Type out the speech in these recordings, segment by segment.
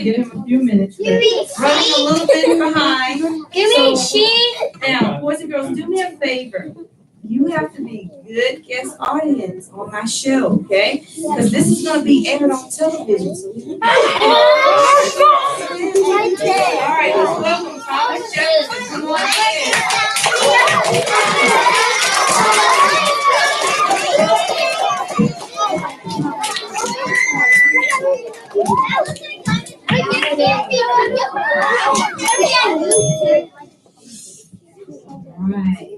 Give him a few minutes. Running a little bit behind. Give me a sheet. Now, boys and girls, do me a favor. You have to be good guest audience on my show, okay? Because this is going to be aired on television. So all right, let's welcome Thomas Jefferson. Come on in. All right.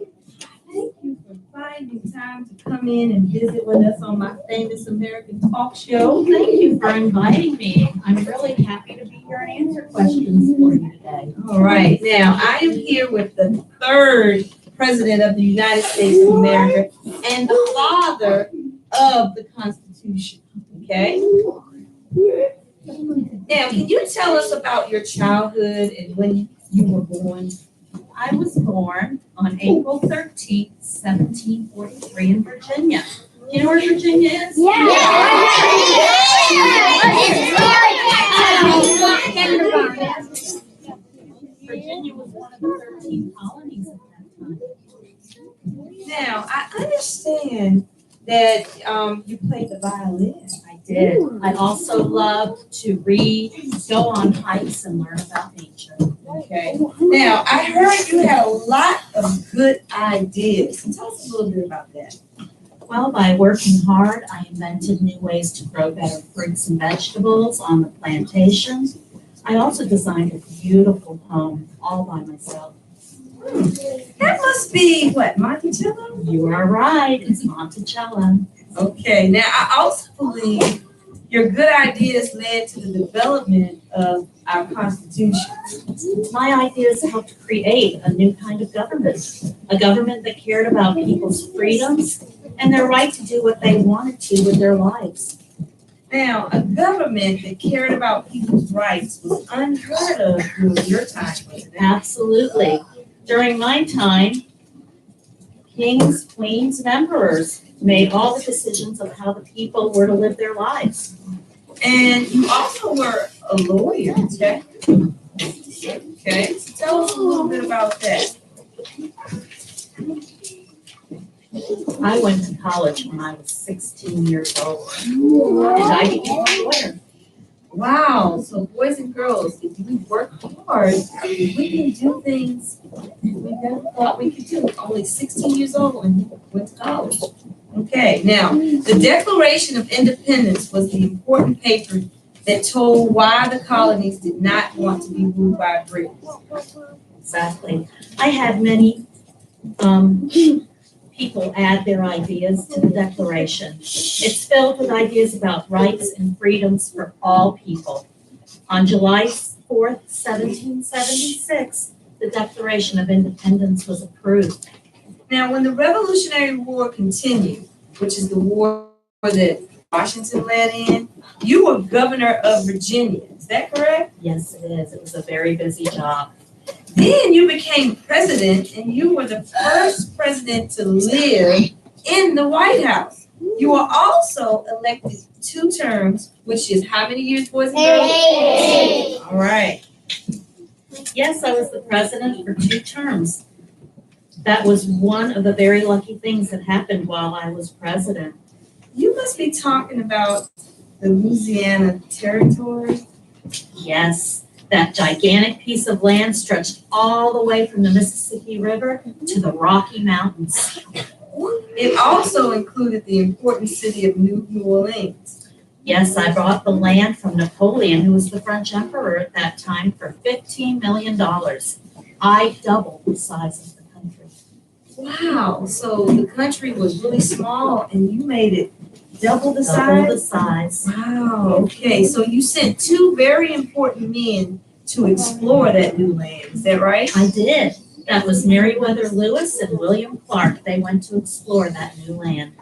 Thank you for finding time to come in and visit with us on my famous American talk show. Thank you for inviting me. I'm really happy to be here and answer questions for you today. All right. Now, I am here with the third President of the United States of America and the father of the Constitution. Okay? Now, can you tell us about your childhood and when you were born? I was born on April 13th, 1743 in Virginia. Do you know where Virginia is? Virginia was one of the 13 colonies at that time. Now, I understand that you played the violin. I did. I also loved to read, go on hikes, and learn about nature. Okay. Now, I heard you had a lot of good ideas. Tell us a little bit about that. Well, by working hard, I invented new ways to grow better fruits and vegetables on the plantation. I also designed a beautiful home all by myself. That must be, what, Monticello? You are right. It's Monticello. Okay. Now, I also believe your good ideas led to the development of our Constitution. My ideas helped create a new kind of government, a government that cared about people's freedoms and their right to do what they wanted to with their lives. Now, a government that cared about people's rights was unheard of during your time, wasn't it? Absolutely. During my time, kings, queens, and emperors made all the decisions of how the people were to live their lives. And you also were a lawyer, okay? Okay, so tell us a little bit about that. I went to college when I was 16 years old, and I became a lawyer. Wow, so boys and girls, if we work hard, we can do things we never thought we could do. Only 16 years old and went to college. Okay, now, the Declaration of Independence was the important paper that told why the colonies did not want to be ruled by Britain. Exactly. I had many people add their ideas to the Declaration. It's filled with ideas about rights and freedoms for all people. On July 4th, 1776, the Declaration of Independence was approved. Now, when the Revolutionary War continued, which is the war that Washington led in, you were governor of Virginia. Is that correct? Yes, it is. It was a very busy job. Then you became president, and you were the first president to live in the White House. You were also elected 2 terms, which is how many years, boys and girls? 8. All right. Yes, I was the president for 2 terms. That was one of the very lucky things that happened while I was president. You must be talking about the Louisiana Territory. Yes, that gigantic piece of land stretched all the way from the Mississippi River to the Rocky Mountains. It also included the important city of New Orleans. Yes, I bought the land from Napoleon, who was the French emperor at that time, for $15 million. I doubled the size of the country. Wow, so the country was really small and you made it double the Double the size? size. Wow, okay, so you sent 2 very important men to explore that new land, is that right? I did. That was Meriwether Lewis and William Clark. They went to explore that new land.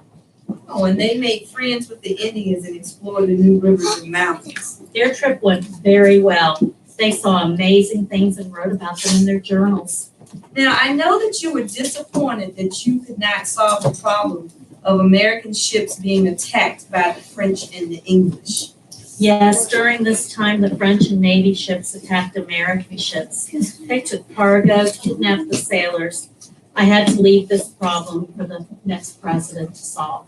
Oh, and they made friends with the Indians and explored the new rivers and mountains. Their trip went very well. They saw amazing things and wrote about them in their journals. Now, I know that you were disappointed that you could not solve the problem of American ships being attacked by the French and the English. Yes, during this time, the French and Navy ships attacked American ships. They took cargo, kidnapped the sailors. I had to leave this problem for the next president to solve.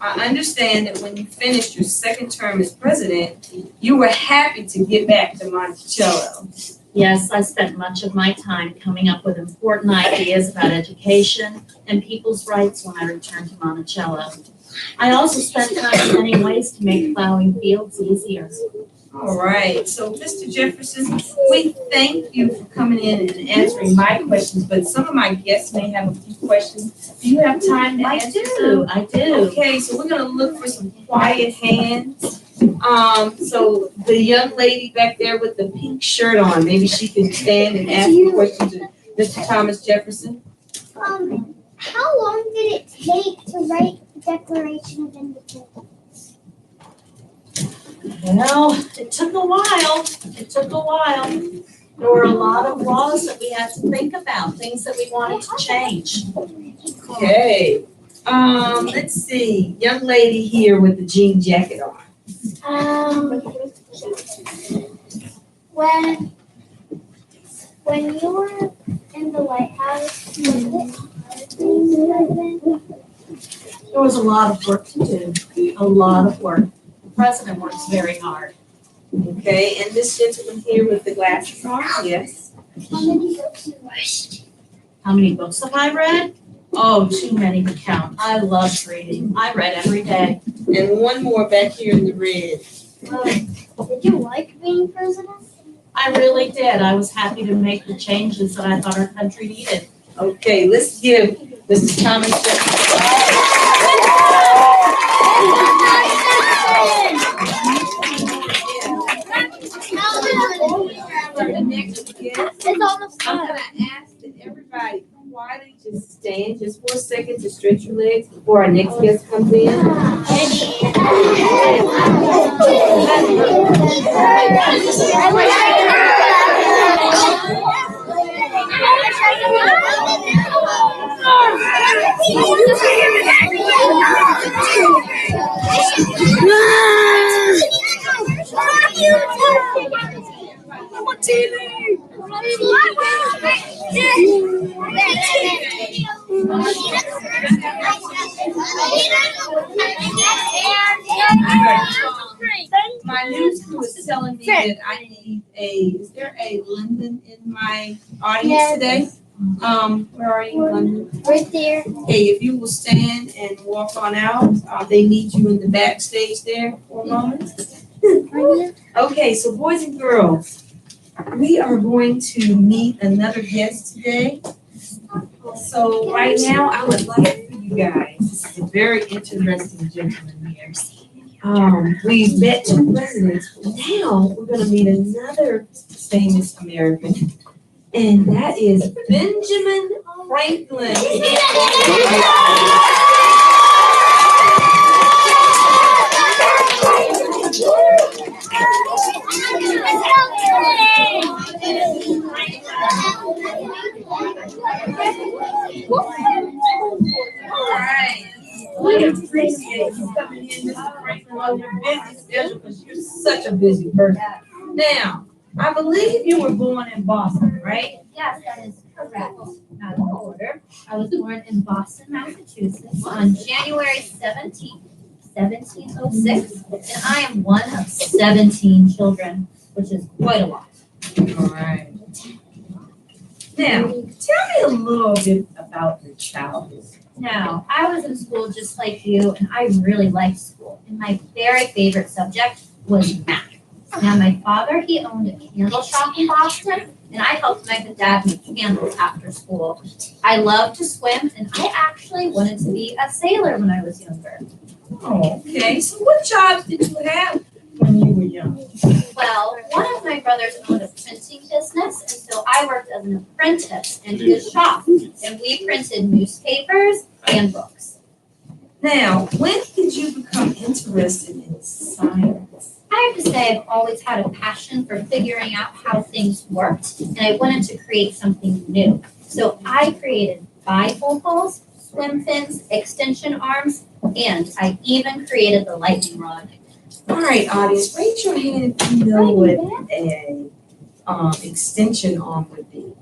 I understand that when you finished your second term as president, you were happy to get back to Monticello. Yes, I spent much of my time coming up with important ideas about education and people's rights when I returned to Monticello. I also spent time finding ways to make plowing fields easier. All right, so Mr. Jefferson, we thank you for coming in and answering my questions, but some of my guests may have a few questions. Do you have time to answer some? I do. Okay, so we're gonna look for some quiet hands. So the young lady back there with the pink shirt on, maybe she can stand and ask the question to Mr. Thomas Jefferson. How long did it take to write the Declaration of Independence? Well, it took a while. There were a lot of laws that we had to think about, things that we wanted to change. Okay, let's see, young lady here with the jean jacket on. When you were in the White House, There was a lot of work to do, a lot of work. The president works very hard. Okay, and this gentleman here with the glasses on, yes. How many books have I read? Oh, too many to count. I love reading. I read every day. And one more back here in the red. Did you like being president? I really did. I was happy to make the changes that I thought our country needed. Okay, let's give Mr. Thomas Jefferson. The next guest, It's almost I'm gonna ask that everybody quietly just stand just for a second to stretch your legs before our next guest comes in. My news crew is telling me that I need is there a London in my audience today? Where are you, London? Right there. Hey, if you will stand and walk on out, they need you in the backstage there for a moment. Okay, so boys and girls, we are going to meet another guest today. So right now, I would like for you guys, this is a very interesting gentleman here. We've met two presidents, but now we're gonna meet another famous American, and that is Benjamin Franklin. All right. We appreciate you coming in, Mr. Franklin, on your busy schedule, because you're such a busy person. Now, I believe you were born in Boston, right? Yes, that is correct. Out of order. I was born in Boston, Massachusetts on January 17th, 1706, and I am one of 17 children, which is quite a lot. All right. Now, tell me a little bit about your childhood. Now, I was in school just like you, and I really liked school. And my very favorite subject was math. Now, my father, he owned a candle shop in Boston, and I helped my dad make candles after school. I loved to swim, and I actually wanted to be a sailor when I was younger. Oh, okay. So what jobs did you have when you were young? Well, one of my brothers owned a printing business, and so I worked as an apprentice in his shop, and we printed newspapers and books. Now, when did you become interested in science? I have to say I've always had a passion for figuring out how things worked, and I wanted to create something new. So I created bifocals, swim fins, extension arms, and I even created the lightning rod. All right, audience, raise your hand if you know what a extension arm would be.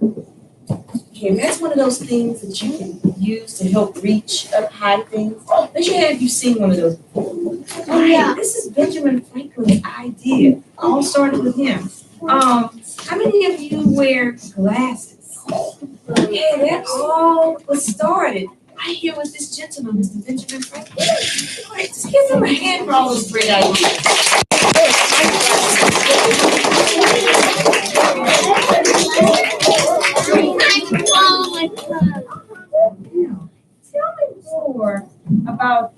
Okay, that's one of those things that you can use to help reach up high things. Raise your hand if you've seen one of those before. All right, this is Benjamin Franklin's idea. All started with him. How many of you wear glasses? Okay, that all was started right here with this gentleman, Mr. Benjamin Franklin. All right, just give him a hand for all those great ideas. Now, tell me more about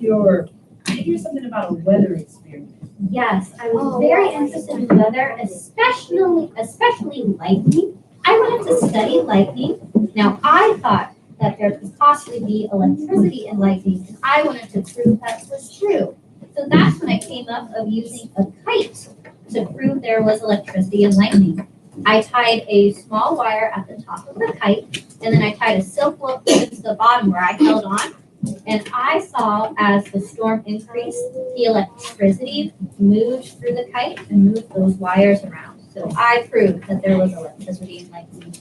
I hear something about a weather experiment. Yes, I was very interested in weather, especially lightning. I wanted to study lightning. Now, I thought that there could possibly be electricity in lightning, and I wanted to prove that was true. So that's when I came up of using a kite to prove there was electricity in lightning. I tied a small wire at the top of the kite, and then I tied a silk rope to the bottom where I held on. And I saw as the storm increased, the electricity moved through the kite and moved those wires around. So I proved that there was electricity in lightning.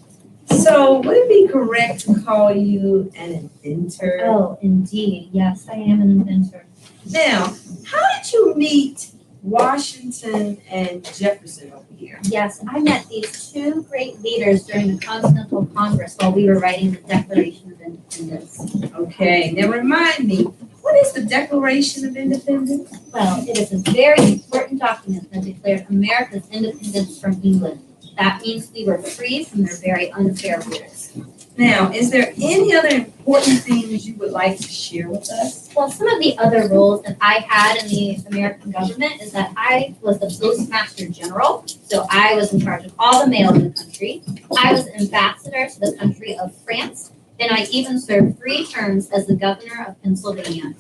So would it be correct to call you an inventor? Oh, indeed. Yes, I am an inventor. Now, how did you meet Washington and Jefferson over here? Yes, I met these two great leaders during the Continental Congress while we were writing the Declaration of Independence. Okay, now remind me, what is the Declaration of Independence? Well, it is a very important document that declared America's independence from England. That means we were free from their very unfair rulers. Now, is there any other important things you would like to share with us? Well, some of the other roles that I had in the American government is that I was the Postmaster General, so I was in charge of all the mail in the country. I was ambassador to the country of France, and I even served 3 terms as the governor of Pennsylvania.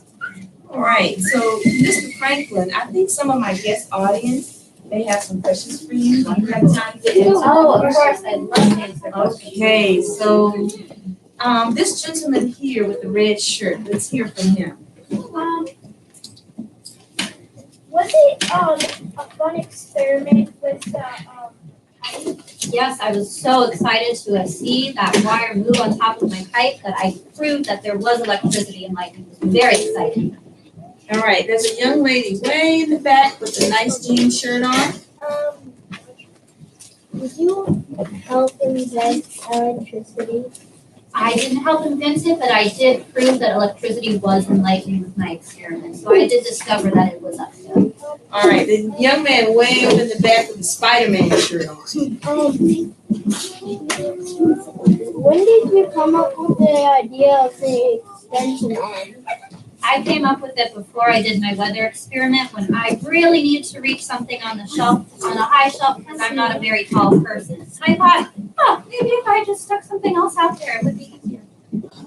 All right, so Mr. Franklin, I think some of my guest audience may have some questions for you. Do you have time to answer? Oh, of course, I'd love to answer questions. Okay, so this gentleman here with the red shirt, let's hear from him. Was it a fun experiment with the Yes, I was so excited to see that wire move on top of my kite that I proved that there was electricity in lightning. It was very exciting. All right, there's a young lady way in the back with a nice jean shirt on. Did you help invent electricity? I didn't help invent it, but I did prove that electricity was in lightning with my experiment. So I did discover that it was up there. All right, the young man way up in the back with the Spider-Man shirt on. When did you come up with the idea of the extension arm? I came up with it before I did my weather experiment when I really needed to reach something on the shelf, on a high shelf, because I'm not a very tall person. So I thought, maybe if I just stuck something else out there, it would be easier.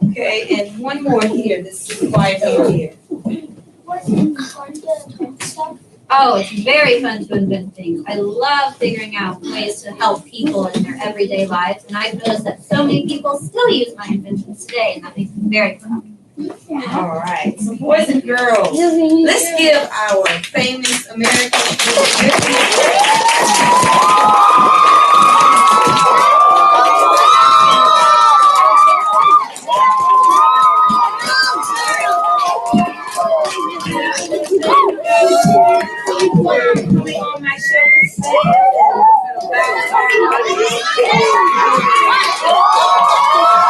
Okay, and one more here, this is quiet over here. Was it fun to invent stuff? Oh, it's very fun to invent things. I love figuring out ways to help people in their everyday lives, and I've noticed that so many people still use my inventions today, and that makes me very proud. All right, so boys and girls, let's give our famous American